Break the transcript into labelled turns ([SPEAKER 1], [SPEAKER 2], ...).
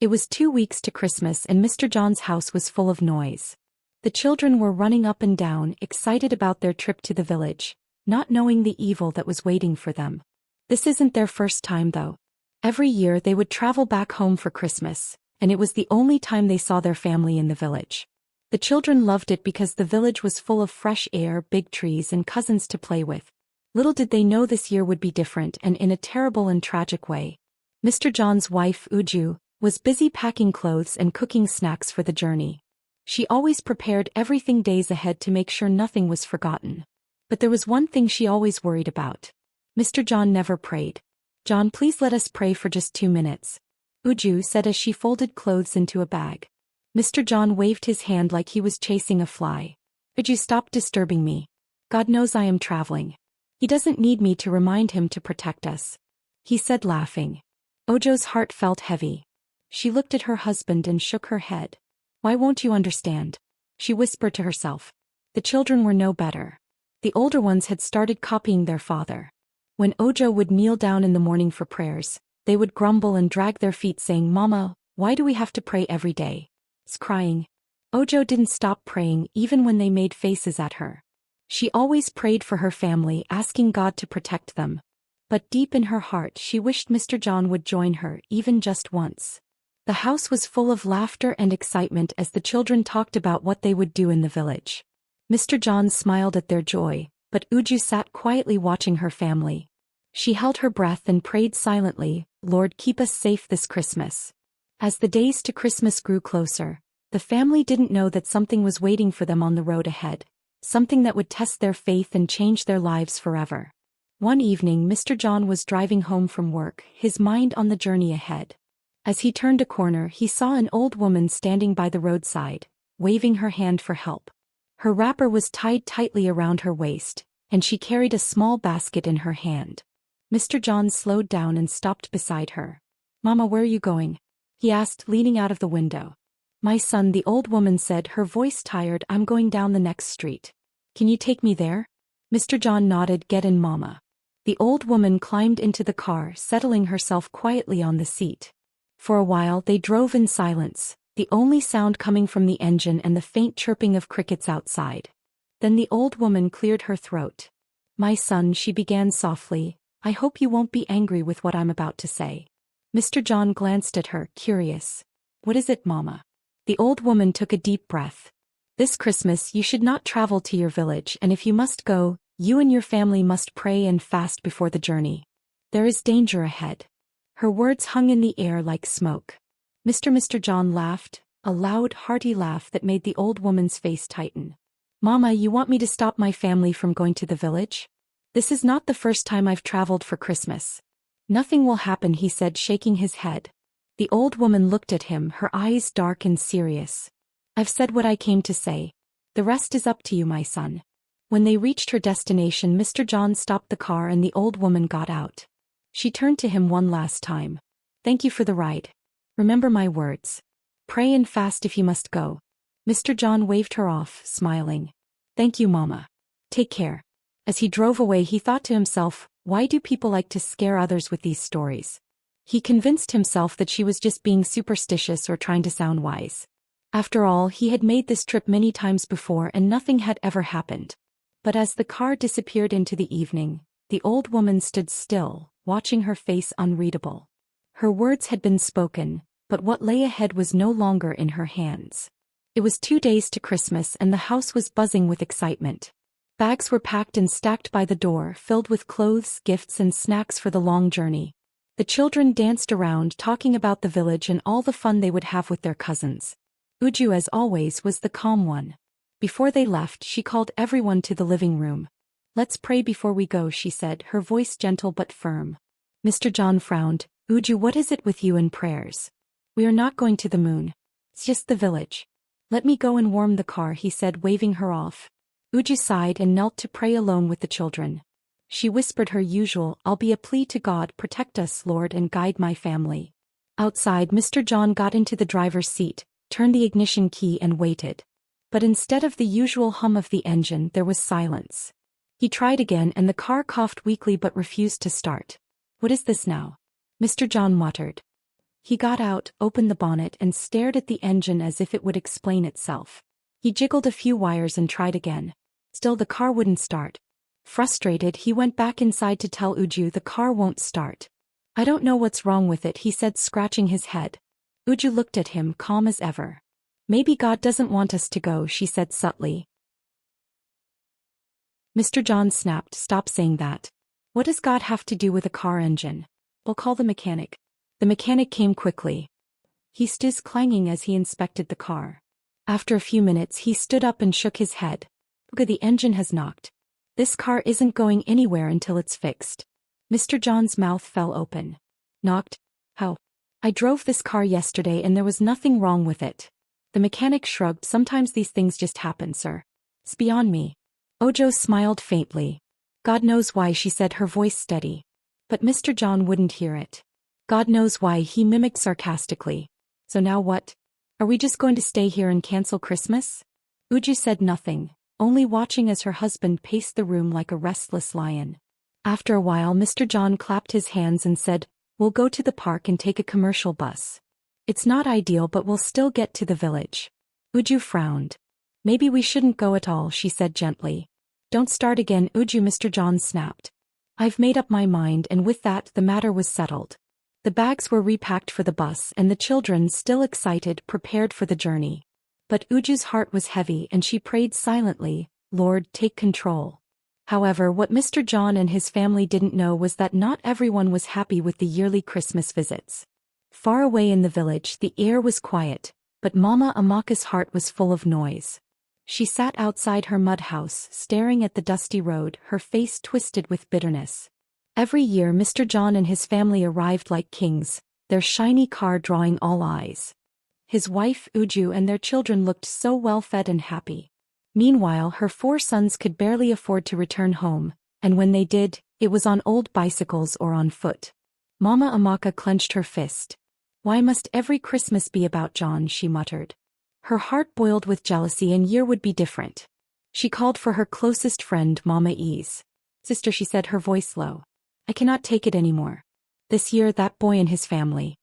[SPEAKER 1] It was 2 weeks to Christmas and Mr. John's house was full of noise. The children were running up and down, excited about their trip to the village, not knowing the evil that was waiting for them. This isn't their first time though. Every year they would travel back home for Christmas, and it was the only time they saw their family in the village. The children loved it because the village was full of fresh air, big trees, and cousins to play with. Little did they know this year would be different, and in a terrible and tragic way. Mr. John's wife, Uju, was busy packing clothes and cooking snacks for the journey. She always prepared everything days ahead to make sure nothing was forgotten. But there was one thing she always worried about. Mr. John never prayed. "John, please let us pray for just 2 minutes," Uju said as she folded clothes into a bag. Mr. John waved his hand like he was chasing a fly. "Uju, stop disturbing me. God knows I am traveling. He doesn't need me to remind him to protect us," he said, laughing. Uju's heart felt heavy. She looked at her husband and shook her head. "Why won't you understand?" she whispered to herself. The children were no better. The older ones had started copying their father. When Ojo would kneel down in the morning for prayers, they would grumble and drag their feet saying, "Mama, why do we have to pray every day?" Crying. Ojo didn't stop praying even when they made faces at her. She always prayed for her family, asking God to protect them. But deep in her heart she wished Mr. John would join her, even just once. The house was full of laughter and excitement as the children talked about what they would do in the village. Mr. John smiled at their joy, but Uju sat quietly watching her family. She held her breath and prayed silently, "Lord, keep us safe this Christmas." As the days to Christmas grew closer, the family didn't know that something was waiting for them on the road ahead, something that would test their faith and change their lives forever. One evening Mr. John was driving home from work, his mind on the journey ahead. As he turned a corner he saw an old woman standing by the roadside, waving her hand for help. Her wrapper was tied tightly around her waist, and she carried a small basket in her hand. Mr. John slowed down and stopped beside her. "Mama, where are you going?" he asked, leaning out of the window. "My son," the old woman said, her voice tired, "I'm going down the next street. Can you take me there?" Mr. John nodded. "Get in, Mama." The old woman climbed into the car, settling herself quietly on the seat. For a while they drove in silence, the only sound coming from the engine and the faint chirping of crickets outside. Then the old woman cleared her throat. "My son," she began softly, "I hope you won't be angry with what I'm about to say." Mr. John glanced at her, curious. "What is it, Mama?" The old woman took a deep breath. "This Christmas you should not travel to your village, and if you must go, you and your family must pray and fast before the journey. There is danger ahead." Her words hung in the air like smoke. Mr. John laughed, a loud, hearty laugh that made the old woman's face tighten. "Mama, you want me to stop my family from going to the village? This is not the first time I've traveled for Christmas." "Nothing will happen," he said, shaking his head. The old woman looked at him, her eyes dark and serious. "I've said what I came to say. The rest is up to you, my son." When they reached her destination, Mr. John stopped the car and the old woman got out. She turned to him one last time. "Thank you for the ride. Remember my words. Pray and fast if you must go." Mr. John waved her off, smiling. "Thank you, Mama. Take care." As he drove away he thought to himself, why do people like to scare others with these stories? He convinced himself that she was just being superstitious or trying to sound wise. After all, he had made this trip many times before and nothing had ever happened. But as the car disappeared into the evening, the old woman stood still, watching, her face unreadable. Her words had been spoken, but what lay ahead was no longer in her hands. It was 2 days to Christmas and the house was buzzing with excitement. Bags were packed and stacked by the door, filled with clothes, gifts, and snacks for the long journey. The children danced around, talking about the village and all the fun they would have with their cousins. Uju, as always, was the calm one. Before they left, she called everyone to the living room. "Let's pray before we go," she said, her voice gentle but firm. Mr. John frowned. "Uju, what is it with you and prayers? We are not going to the moon. It's just the village. Let me go and warm the car," he said, waving her off. Uju sighed and knelt to pray alone with the children. She whispered her usual, "I'll be a plea to God, protect us, Lord, and guide my family." Outside, Mr. John got into the driver's seat, turned the ignition key and waited. But instead of the usual hum of the engine, there was silence. He tried again and the car coughed weakly but refused to start. "What is this now?" Mr. John muttered. He got out, opened the bonnet and stared at the engine as if it would explain itself. He jiggled a few wires and tried again. Still the car wouldn't start. Frustrated, he went back inside to tell Uju the car won't start. I don't know what's wrong with it, he said, scratching his head. Uju looked at him, calm as ever. Maybe God doesn't want us to go, she said subtly. Mr. John snapped, stop saying that. What does God have to do with a car engine? We'll call the mechanic. The mechanic came quickly. He stood clanging as he inspected the car. After a few minutes he stood up and shook his head. Look, the engine has knocked. This car isn't going anywhere until it's fixed. Mr. John's mouth fell open. Knocked? How? I drove this car yesterday and there was nothing wrong with it. The mechanic shrugged. Sometimes these things just happen, sir. It's beyond me. Ojo smiled faintly. God knows why, she said, her voice steady. But Mr. John wouldn't hear it. God knows why, he mimicked sarcastically. So now what? Are we just going to stay here and cancel Christmas? Uju said nothing, only watching as her husband paced the room like a restless lion. After a while Mr. John clapped his hands and said, we'll go to the park and take a commercial bus. It's not ideal but we'll still get to the village. Uju frowned. Maybe we shouldn't go at all, she said gently. Don't start again, Uju, Mr. John snapped. I've made up my mind, and with that the matter was settled. The bags were repacked for the bus and the children, still excited, prepared for the journey. But Uju's heart was heavy and she prayed silently, Lord, take control. However, what Mr. John and his family didn't know was that not everyone was happy with the yearly Christmas visits. Far away in the village the air was quiet, but Mama Amaka's heart was full of noise. She sat outside her mud house, staring at the dusty road, her face twisted with bitterness. Every year Mr. John and his family arrived like kings, their shiny car drawing all eyes. His wife, Uju, and their children looked so well-fed and happy. Meanwhile, her 4 sons could barely afford to return home, and when they did, it was on old bicycles or on foot. Mama Amaka clenched her fist. Why must every Christmas be about John, she muttered. Her heart boiled with jealousy, and year would be different. She called for her closest friend, Mama Ease. Sister, she said, her voice low. I cannot take it anymore. This year that boy and his family.